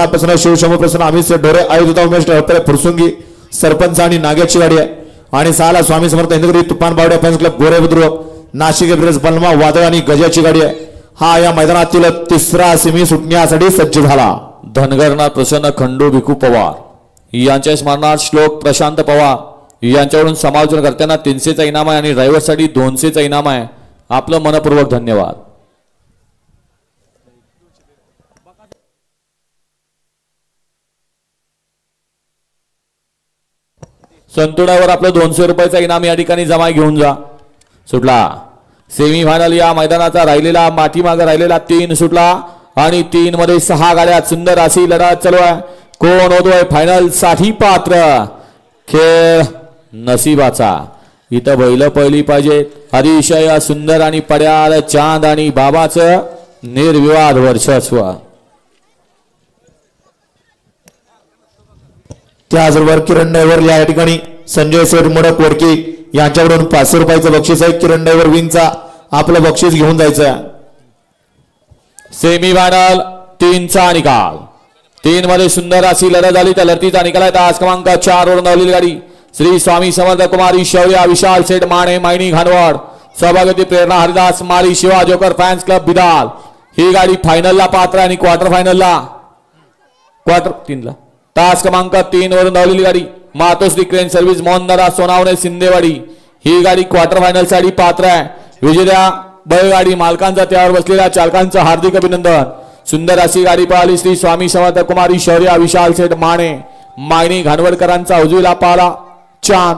प्रसन्न शिवशंभू प्रसन्न अमित ढोरे आयुध उमेश फुरसुंगी सरपंच आणि नाग्याची गाडी आहे आणि साला स्वामी समर्थ हिंदुगिरी तुफान बावड्या फॅन्स क्लब गोरे बुद्रुक नाशिक एक्सप्रेस बलमा वादळ आणि गजाची गाडी आहे. हा या मैदानातील तिसरा सेमी सुटण्यासाठी सज्ज झाला. धनगरनाथ प्रसन्न खंडू भिकू पवार यांच्या स्मरणार्थ श्लोक प्रशांत पवार यांच्याकडून समालोचन करताना 300चा इनाम आहे आणि ड्रायव्हरसाठी 200चा इनाम आहे. आपलं मनपूर्वक धन्यवाद. संतुडावर आपलं 200 रुपयाचा इनाम या ठिकाणी जमा घेऊन जा. सुटला सेमी फायनल या मैदानाचा राहिलेला माठीमागे राहिलेला 3 सुटला आणि 3 मध्ये 6 गाड्या. सुंदर अशी लढत चालू आहे. कोण होतोय फायनल साठी पात्र. खेळ नशिबाचा. इथं बैल पहिली पाहिजे. अतिशय सुंदर आणि पड्याल चांद आणि बाबाचं निर्विवाद वर्चस्व. त्याचबरोबर किरण ड्रायव्हर या ठिकाणी संजय सेठ मोडक वडकी यांच्याकडून 500 रुपयाचं बक्षीस आहे. किरण ड्रायव्हर विंगचा आपलं बक्षीस घेऊन जायचं आहे. सेमी फायनल 3चा निकाल. 3 मध्ये सुंदर अशी लढत झाली. त्या लढतीचा निकाल आहे तास क्रमांक 4 वर धावलेली गाडी श्री स्वामी समर्थ कुमारी शौर्य विशाल सेठ माने मायनी घाणवड सभागती प्रेरणा हरिदास माळी Shiva joker fans club Bidal. ही गाडी फायनलला पात्र आणि क्वार्टर फायनलला क्वार्टर 3ला तास क्रमांक 3 वरून धावलेली गाडी मातोश्री क्रेन सर्व्हिस मोहनदारा सोनावणे सिंदेवाडी. ही गाडी क्वार्टर फायनल साठी पात्र आहे. विजेत्या बैलगाडी मालकांचा त्यावर बसलेल्या चालकांचं हार्दिक अभिनंदन. सुंदर अशी गाडी पळाली श्री स्वामी समर्थ कुमारी शौर्य विशाल सेठ माने मायनी घाणवडकरांचा उजवीला पाला चांद.